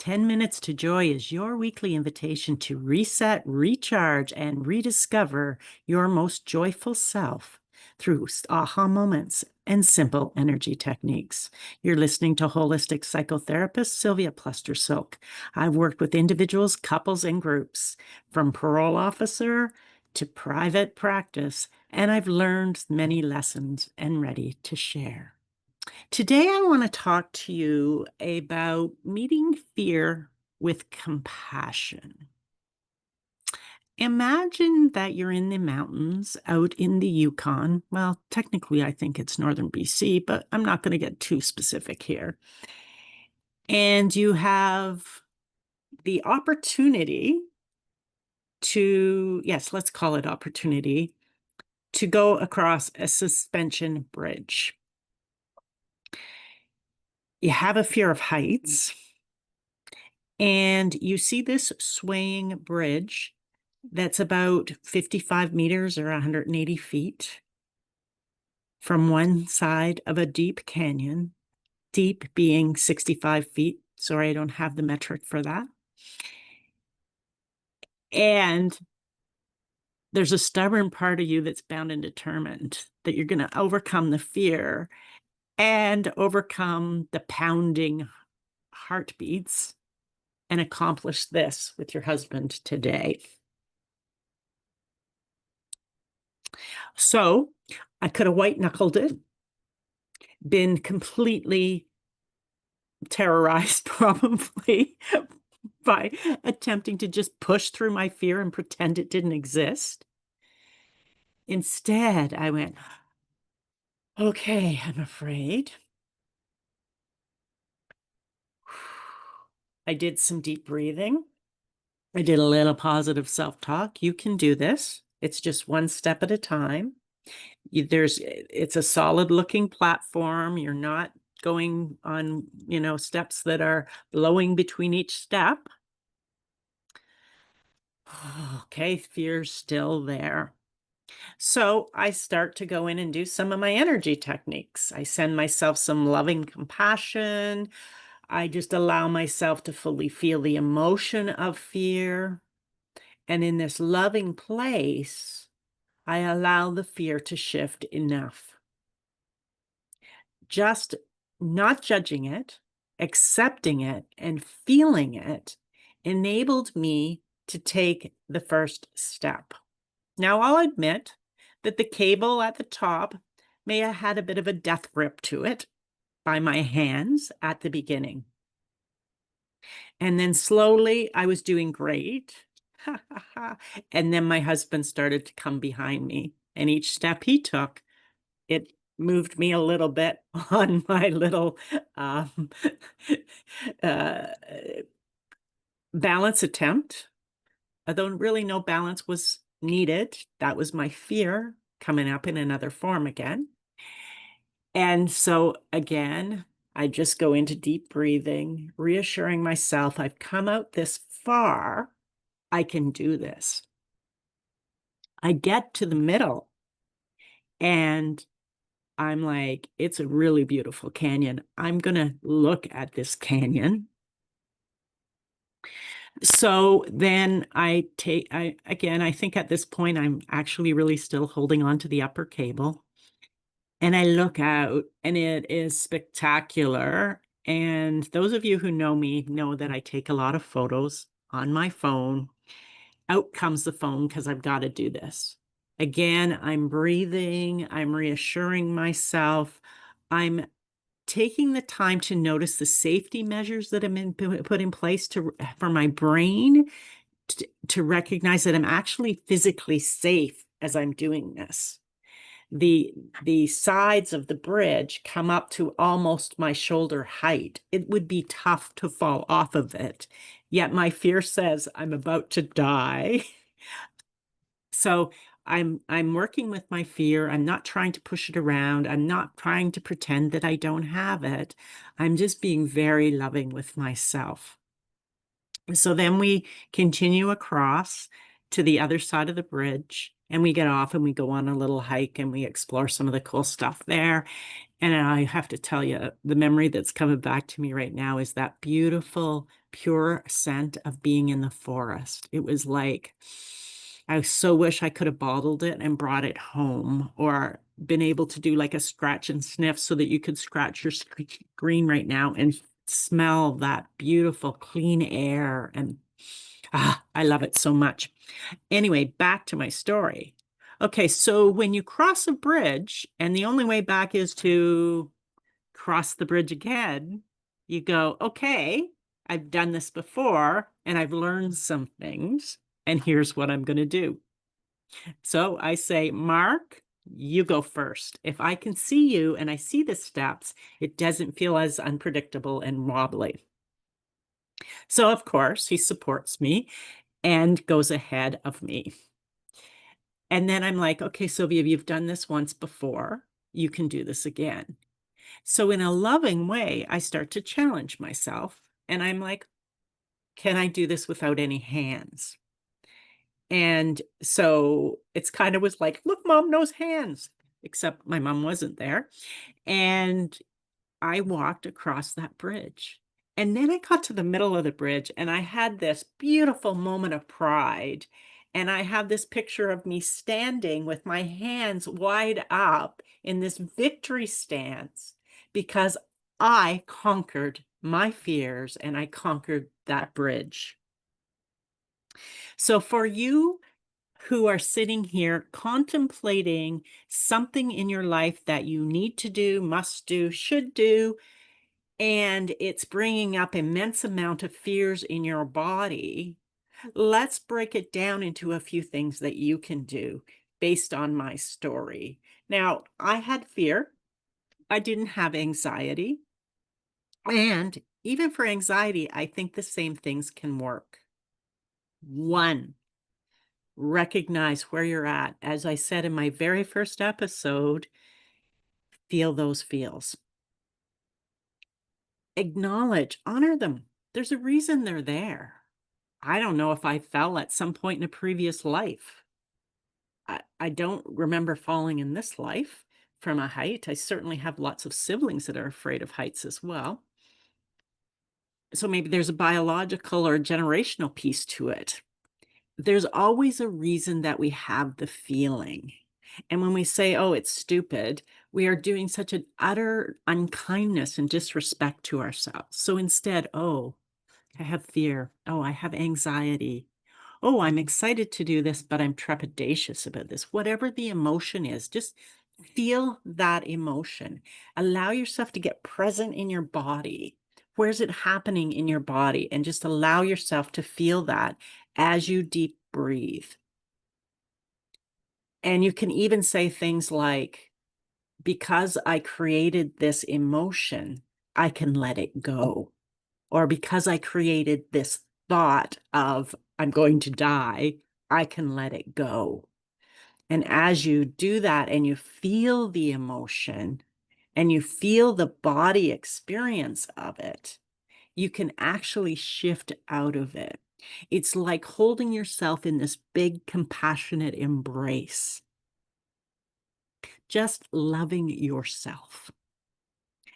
10 Minutes to Joy is your weekly invitation to reset, recharge, and rediscover your most joyful self through aha moments and simple energy techniques. You're listening to holistic psychotherapist Sylvia Plester-Silk. I've worked with individuals, couples, and groups, from parole officer to private practice, and I've learned many lessons and ready to share. Today, I want to talk to you about meeting fear with compassion. Imagine that you're in the mountains out in the Yukon. Well, technically, I think it's northern BC, but I'm not going to get too specific here. And you have the opportunity to, yes, let's call it opportunity, to go across a suspension bridge. You have a fear of heights. And you see this swaying bridge that's about 55 meters or 180 feet from one side of a deep canyon, deep being 65 feet. Sorry, I don't have the metric for that. And there's a stubborn part of you that's bound and determined that you're going to overcome the fear and overcome the pounding heartbeats and accomplish this with your husband today. So I could have white-knuckled it, been completely terrorized probably by attempting to just push through my fear and pretend it didn't exist. Instead, I went, okay, I'm afraid. I did some deep breathing. I did a little positive self-talk. You can do this. It's just one step at a time. It's a solid looking platform. You're not going on, steps that are blowing between each step. Okay, fear's still there. So I start to go in and do some of my energy techniques. I send myself some loving compassion. I just allow myself to fully feel the emotion of fear. And in this loving place, I allow the fear to shift enough. Just not judging it, accepting it, and feeling it enabled me to take the first step. Now, I'll admit that the cable at the top may have had a bit of a death grip to it by my hands at the beginning. And then slowly I was doing great. And then my husband started to come behind me. And each step he took, it moved me a little bit on my little uh, balance attempt. Although really no balance was needed. That was my fear coming up in another form again. And so again, I just go into deep breathing, reassuring myself I've come out this far. I can do this. I get to the middle and I'm like, it's a really beautiful canyon. I'm going to look at this canyon. So then I think at this point, I'm actually really still holding on to the upper cable. And I look out and it is spectacular. And those of you who know me know that I take a lot of photos on my phone. Out comes the phone because I've got to do this. Again, I'm breathing, I'm reassuring myself, I'm taking the time to notice the safety measures that have been put in place for my brain to recognize that I'm actually physically safe as I'm doing this. The sides of the bridge come up to almost my shoulder height. It would be tough to fall off of it. Yet my fear says I'm about to die. So I'm working with my fear. I'm not trying to push it around. I'm not trying to pretend that I don't have it. I'm just being very loving with myself. So then we continue across to the other side of the bridge. And we get off and we go on a little hike and we explore some of the cool stuff there. And I have to tell you, the memory that's coming back to me right now is that beautiful, pure scent of being in the forest. It was like, I so wish I could have bottled it and brought it home, or been able to do like a scratch and sniff so that you could scratch your screen right now and smell that beautiful clean air. And I love it so much. Anyway, back to my story. Okay, so when you cross a bridge and the only way back is to cross the bridge again, you go, okay, I've done this before and I've learned some things, and here's what I'm going to do. So I say, Mark, you go first. If I can see you and I see the steps, it doesn't feel as unpredictable and wobbly. So, of course, he supports me and goes ahead of me. And then I'm like, okay, Sylvia, you've done this once before. You can do this again. So in a loving way, I start to challenge myself. And I'm like, can I do this without any hands? And so it's kind of was like, look, mom knows hands, except my mom wasn't there. And I walked across that bridge. And then I got to the middle of the bridge and I had this beautiful moment of pride. And I have this picture of me standing with my hands wide up in this victory stance because I conquered my fears and I conquered that bridge. So for you who are sitting here contemplating something in your life that you need to do, must do, should do, and it's bringing up immense amount of fears in your body, let's break it down into a few things that you can do based on my story. Now, I had fear. I didn't have anxiety. And even for anxiety, I think the same things can work. One, recognize where you're at. As I said in my very first episode, feel those feels. Acknowledge, honor them. There's a reason they're there. I don't know if I fell at some point in a previous life. I don't remember falling in this life from a height. I certainly have lots of siblings that are afraid of heights as well. So maybe there's a biological or a generational piece to it. There's always a reason that we have the feeling. And when we say, oh, it's stupid, we are doing such an utter unkindness and disrespect to ourselves. So instead, oh, I have fear. Oh, I have anxiety. Oh, I'm excited to do this, but I'm trepidatious about this. Whatever the emotion is, just feel that emotion. Allow yourself to get present in your body. Where's it happening in your body? And just allow yourself to feel that as you deep breathe. And you can even say things like, because I created this emotion, I can let it go. Or because I created this thought of I'm going to die, I can let it go. And as you do that and you feel the emotion and you feel the body experience of it, you can actually shift out of it. It's like holding yourself in this big, compassionate embrace, just loving yourself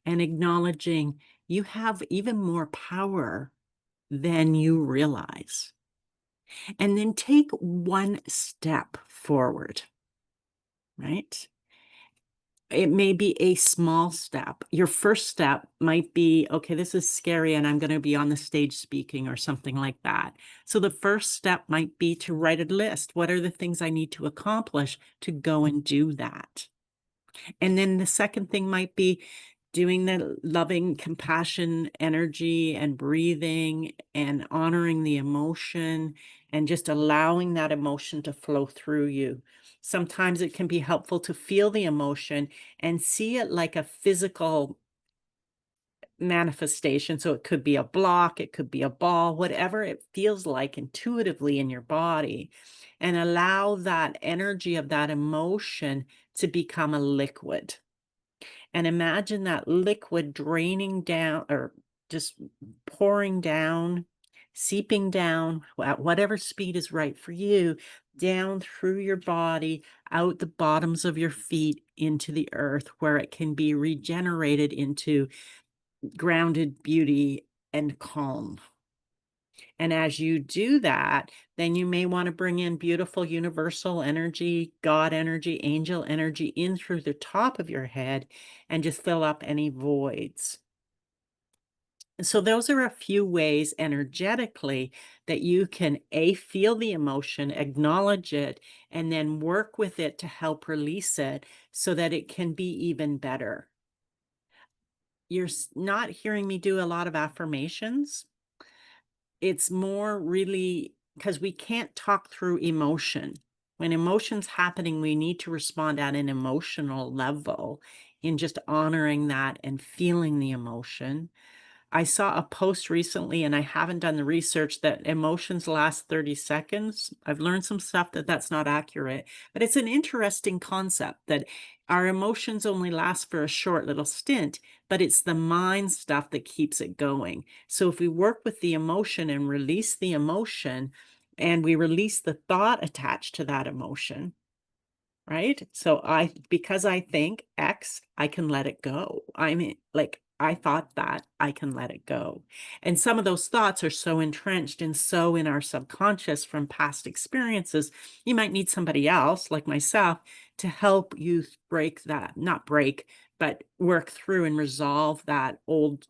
and acknowledging you have even more power than you realize. And then take one step forward, right? It may be a small step. Your first step might be, okay, this is scary and I'm going to be on the stage speaking or something like that. So the first step might be to write a list. What are the things I need to accomplish to go and do that? And then the second thing might be doing the loving compassion energy and breathing and honoring the emotion and just allowing that emotion to flow through you. Sometimes it can be helpful to feel the emotion and see it like a physical manifestation. So it could be a block, it could be a ball, whatever it feels like intuitively in your body, and allow that energy of that emotion to become a liquid. And imagine that liquid draining down or just pouring down seeping down at whatever speed is right for you, down through your body, out the bottoms of your feet into the earth where it can be regenerated into grounded beauty and calm. And as you do that, then you may want to bring in beautiful universal energy, God energy, angel energy in through the top of your head and just fill up any voids. And so those are a few ways energetically that you can feel the emotion, acknowledge it, and then work with it to help release it so that it can be even better. You're not hearing me do a lot of affirmations. It's more really because we can't talk through emotion. When emotion's happening, we need to respond at an emotional level in just honoring that and feeling the emotion. I saw a post recently, and I haven't done the research, that emotions last 30 seconds. I've learned some stuff that that's not accurate, but it's an interesting concept that our emotions only last for a short little stint, but it's the mind stuff that keeps it going. So if we work with the emotion and release the emotion, and we release the thought attached to that emotion, right? So because I think X, I can let it go. I mean, like, I thought that, I can let it go. And some of those thoughts are so entrenched and so in our subconscious from past experiences, you might need somebody else, like myself, to help you break that, not break, but work through and resolve that old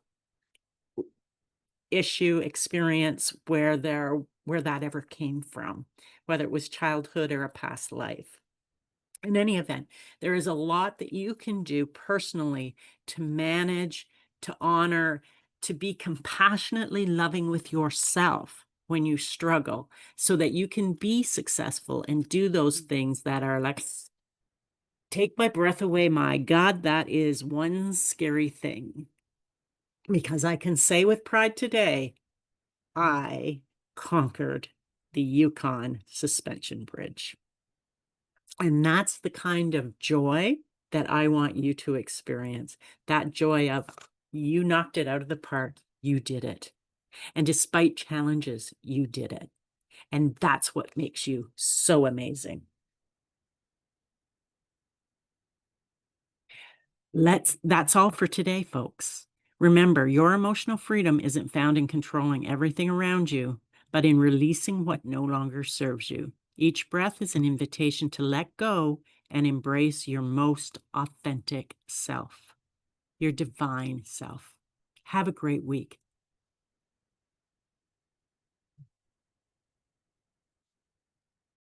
issue, experience where that ever came from, whether it was childhood or a past life. In any event, there is a lot that you can do personally to manage, to honor, to be compassionately loving with yourself when you struggle so that you can be successful and do those things that are like, take my breath away. My God, that is one scary thing. Because I can say with pride today, I conquered the Yukon Suspension Bridge. And that's the kind of joy that I want you to experience. That joy of you knocked it out of the park, you did it. And despite challenges, you did it. And that's what makes you so amazing. That's all for today, folks. Remember, your emotional freedom isn't found in controlling everything around you, but in releasing what no longer serves you. Each breath is an invitation to let go and embrace your most authentic self, your divine self. Have a great week.